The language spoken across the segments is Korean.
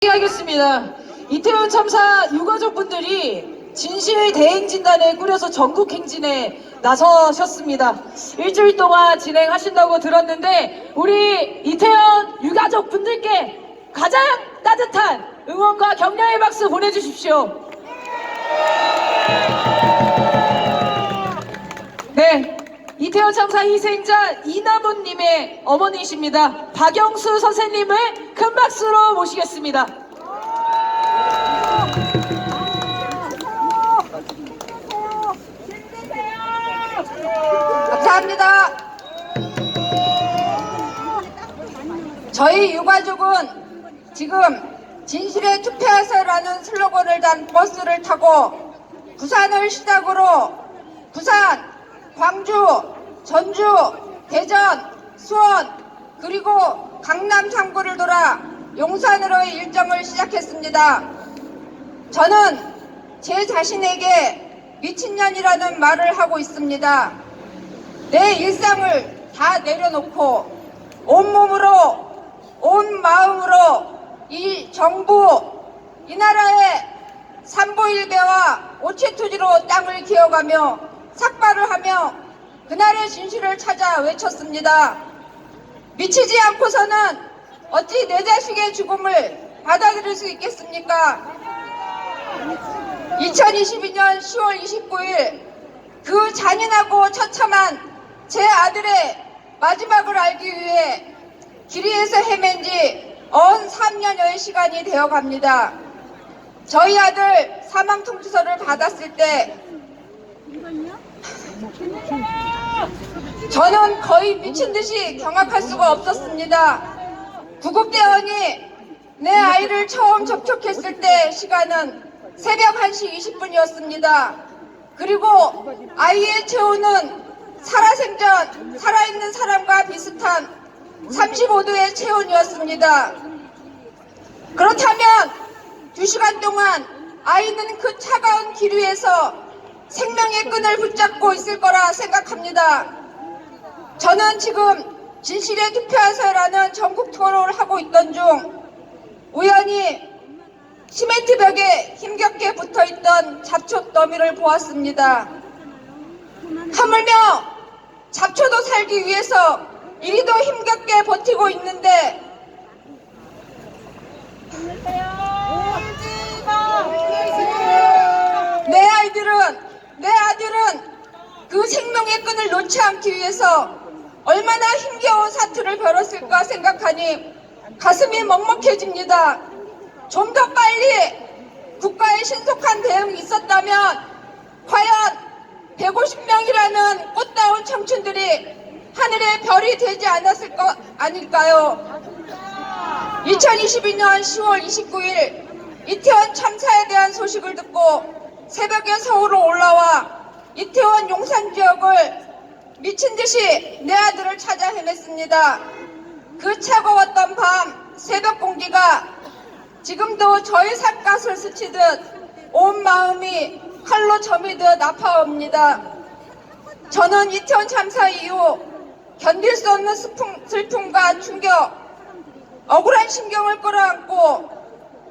하겠습니다. 이태원 참사 유가족분들이 진실 대행진단을 꾸려서 전국 행진에 나서셨습니다. 일주일 동안 진행하신다고 들었는데 우리 이태원 유가족분들께 가장 따뜻한 응원과 격려의 박수 보내주십시오. 네, 이태원 참사 희생자 이나문님의 어머니십니다. 박영수 선생님을 큰 박수로 모시겠습니다. 감사합니다. 저희 유가족은 지금 진실에 투표하세요라는 슬로건을 단 버스를 타고 부산을 시작으로 부산, 광주, 전주, 대전, 수원 그리고 강남 3구를 돌아 용산으로의 일정을 시작했습니다. 저는 제 자신에게 미친년이라는 말을 하고 있습니다. 내 일상을 다 내려놓고 온몸으로 온 마음으로 이 정부, 이 나라의 삼보일배와 오체투지로 땅을 기어가며 삭발을 하며 그날의 진실을 찾아 외쳤습니다. 미치지 않고서는 어찌 내 자식의 죽음을 받아들일 수 있겠습니까? 2022년 10월 29일 그 잔인하고 처참한 제 아들의 마지막을 알기 위해 길이에서 헤맨 지 언 3년여의 시간이 되어갑니다. 저희 아들 사망통지서를 받았을 때 저는 거의 미친듯이 경악할 수가 없었습니다. 구급대원이 내 아이를 처음 접촉했을 때 시간은 새벽 1시 20분이었습니다. 그리고 아이의 체온은 살아생전 살아있는 사람과 비슷한 35도의 체온이었습니다. 그렇다면 2시간 동안 아이는 그 차가운 기류에서 생명의 끈을 붙잡고 있을 거라 생각합니다. 저는 지금 진실에 투표하세요라는 전국 투어를 하고 있던 중 우연히 시멘트 벽에 힘겹게 붙어있던 잡초 더미를 보았습니다. 하물며 잡초도 살기 위해서 이리도 힘겹게 버티고 있는데 내 아들은 그 생명의 끈을 놓지 않기 위해서 얼마나 힘겨운 사투를 벌였을까 생각하니 가슴이 먹먹해집니다. 좀 더 빨리 국가의 신속한 대응이 있었다면 과연 150명이라는 꽃다운 청춘들이 하늘의 별이 되지 않았을 것 아닐까요? 2022년 10월 29일 이태원 참사에 대한 소식을 듣고 새벽에 서울로 올라와 이태원 용산 지역을 미친듯이 내 아들을 찾아 헤맸습니다. 그 차가웠던 밤 새벽 공기가 지금도 저의 삿갓을 스치듯 온 마음이 칼로 저미듯 아파옵니다. 저는 이태원 참사 이후 견딜 수 없는 슬픔과 충격, 억울한 심경을 끌어안고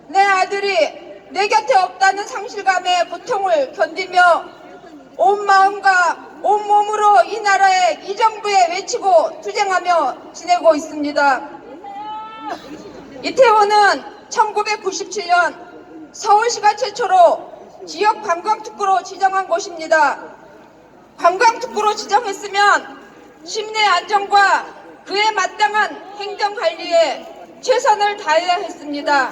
내 아들이 내 곁에 없다는 상실감의 고통을 견디며 온 마음과 온 몸으로 이 나라에 이 정부에 외치고 투쟁하며 지내고 있습니다. 이태원은 1997년 서울시가 최초로 지역 관광특구로 지정한 곳입니다. 관광특구로 지정했으면 시민의 안전과 그에 마땅한 행정관리에 최선을 다해야 했습니다.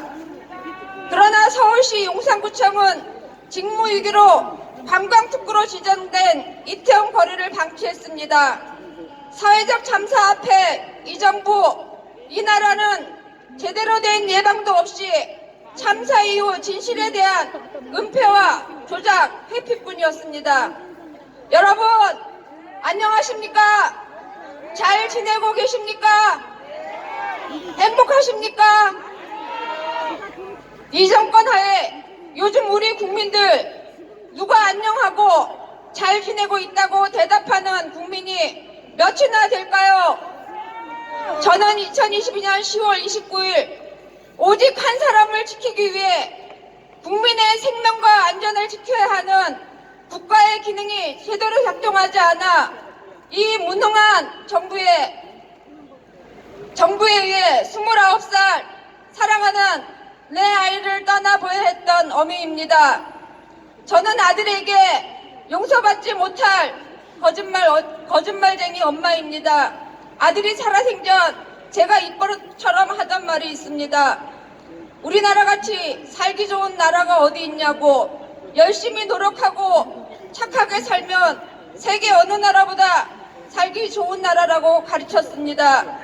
그러나 서울시 용산구청은 직무유기로 관광특구로 지정된 이태원 거리를 방치했습니다. 사회적 참사 앞에 이 정부, 이 나라는 제대로 된 예방도 없이 참사 이후 진실에 대한 은폐와 조작, 회피뿐이었습니다. 여러분 안녕하십니까? 잘 지내고 계십니까? 행복하십니까? 이 정권 하에 요즘 우리 국민들 누가 안녕하고 잘 지내고 있다고 대답하는 국민이 몇이나 될까요? 저는 2022년 10월 29일 오직 한 사람을 지키기 위해 국민의 생명과 안전을 지켜야 하는 국가의 기능이 제대로 작동하지 않아 이 무능한 정부에 의해 29살 사랑하는 내 아이를 떠나보야 했던 어미입니다. 저는 아들에게 용서받지 못할 거짓말쟁이 엄마입니다. 아들이 살아생전 제가 입버릇처럼 하던 말이 있습니다. 우리나라같이 살기 좋은 나라가 어디 있냐고, 열심히 노력하고 착하게 살면 세계 어느 나라보다 살기 좋은 나라라고 가르쳤습니다.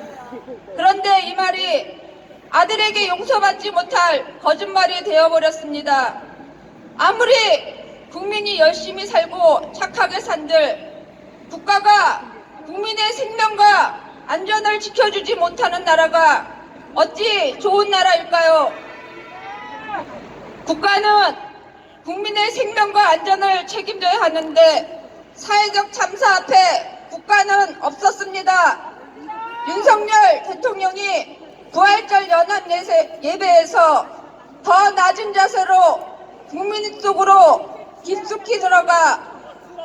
그런데 이 말이 아들에게 용서받지 못할 거짓말이 되어버렸습니다. 아무리 국민이 열심히 살고 착하게 산들 국가가 국민의 생명과 안전을 지켜주지 못하는 나라가 어찌 좋은 나라일까요? 국가는 국민의 생명과 안전을 책임져야 하는데 사회적 참사 앞에 국가는 없었습니다. 윤석열 대통령이 부활절 연합 예배에서 더 낮은 자세로 국민 속으로 깊숙이 들어가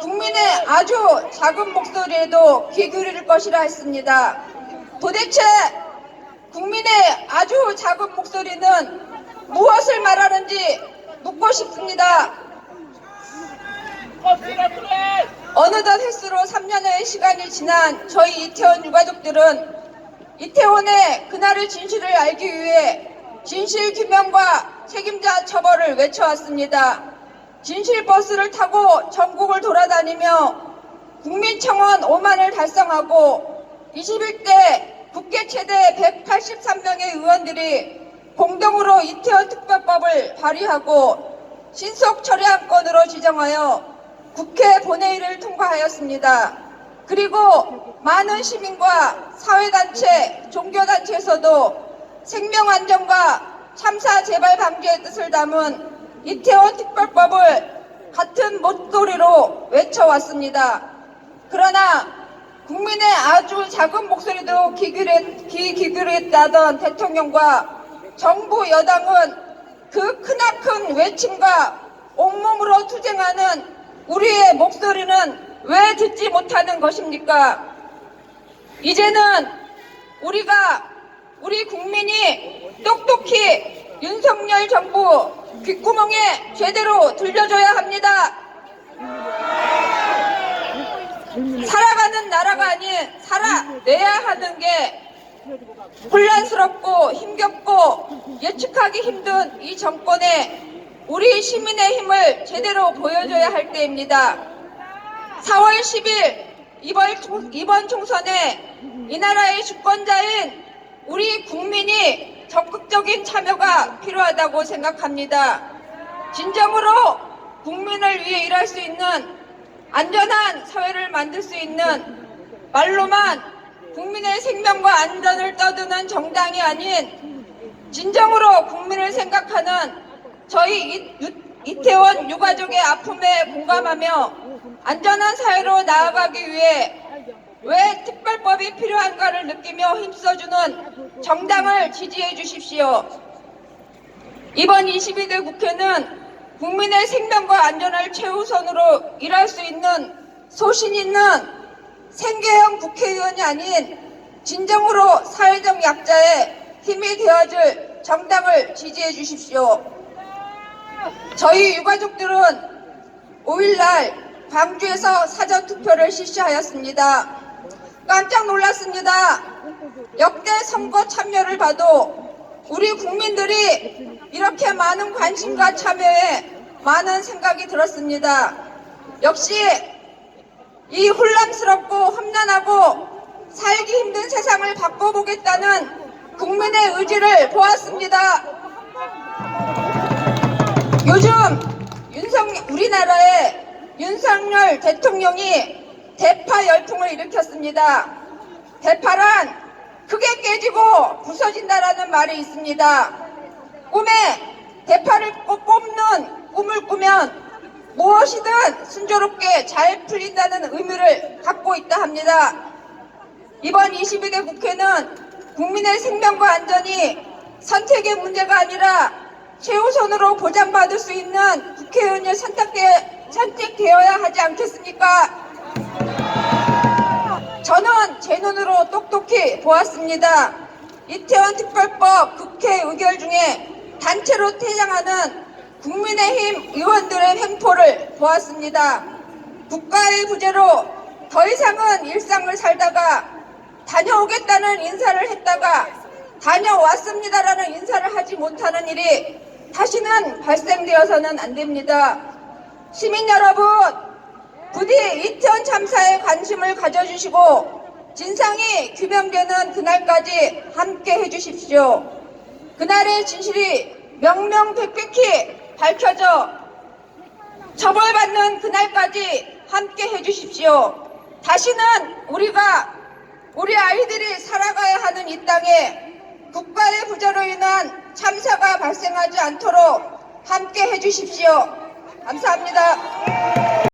국민의 아주 작은 목소리에도 귀 기울일 것이라 했습니다. 도대체 국민의 아주 작은 목소리는 무엇을 말하는지 묻고 싶습니다. 어느덧 햇수로 3년의 시간이 지난 저희 이태원 유가족들은 이태원의 그날의 진실을 알기 위해 진실규명과 책임자 처벌을 외쳐왔습니다. 진실버스를 타고 전국을 돌아다니며 국민청원 5만을 달성하고 21대 국회 최대 183명의 의원들이 공동으로 이태원 특별법을 발의하고 신속 처리안건으로 지정하여 국회 본회의를 통과하였습니다. 그리고 많은 시민과 사회단체, 종교단체에서도 생명안전과 참사 재발 방지의 뜻을 담은 이태원 특별법을 같은 목소리로 외쳐왔습니다. 그러나 국민의 아주 작은 목소리도 귀 기울였다던 대통령과 정부 여당은 그 크나큰 외침과 온몸으로 투쟁하는 우리의 목소리는 왜 듣지 못하는 것입니까? 이제는 우리 국민이 똑똑히 윤석열 정부 귓구멍에 제대로 들려줘야 합니다. 살아가는 나라가 아닌 살아내야 하는 게 혼란스럽고 힘겹고 예측하기 힘든 이 정권에 우리 시민의 힘을 제대로 보여줘야 할 때입니다. 4월 10일 이번 총선에 이 나라의 주권자인 우리 국민이 적극적인 참여가 필요하다고 생각합니다. 진정으로 국민을 위해 일할 수 있는 안전한 사회를 만들 수 있는 말로만 국민의 생명과 안전을 떠드는 정당이 아닌 진정으로 국민을 생각하는 저희 이태원 유가족의 아픔에 공감하며 안전한 사회로 나아가기 위해 왜 특별법이 필요한가를 느끼며 힘써주는 정당을 지지해 주십시오. 이번 22대 국회는 국민의 생명과 안전을 최우선으로 일할 수 있는 소신 있는 생계형 국회의원이 아닌 진정으로 사회적 약자의 힘이 되어줄 정당을 지지해 주십시오. 저희 유가족들은 5일날 광주에서 사전투표를 실시하였습니다. 깜짝 놀랐습니다. 역대 선거 참여를 봐도 우리 국민들이 이렇게 많은 관심과 참여에 많은 생각이 들었습니다. 역시 이 혼란스럽고 험난하고 살기 힘든 세상을 바꿔보겠다는 국민의 의지를 보았습니다. 요즘 우리나라의 윤석열 대통령이 대파 열풍을 일으켰습니다. 대파란 크게 깨지고 부서진다라는 말이 있습니다. 꿈에 대파를 뽑는 꿈을 꾸면 무엇이든 순조롭게 잘 풀린다는 의미를 갖고 있다 합니다. 이번 22대 국회는 국민의 생명과 안전이 선택의 문제가 아니라 최우선으로 보장받을 수 있는 국회의원이 선택되어야 하지 않겠습니까? 저는 제 눈으로 똑똑히 보았습니다. 이태원 특별법 국회 의결 중에 단체로 퇴장하는 국민의힘 의원들의 횡포를 보았습니다. 국가의 부재로 더 이상은 일상을 살다가 다녀오겠다는 인사를 했다가 다녀왔습니다라는 인사를 하지 못하는 일이 다시는 발생되어서는 안 됩니다. 시민 여러분, 부디 이태원 참사에 관심을 가져주시고 진상이 규명되는 그날까지 함께 해주십시오. 그날의 진실이 명명백백히 밝혀져 처벌받는 그날까지 함께 해주십시오. 다시는 우리 아이들이 살아가야 하는 이 땅에 국가의 부재로 인한 참사가 발생하지 않도록 함께 해주십시오. 감사합니다.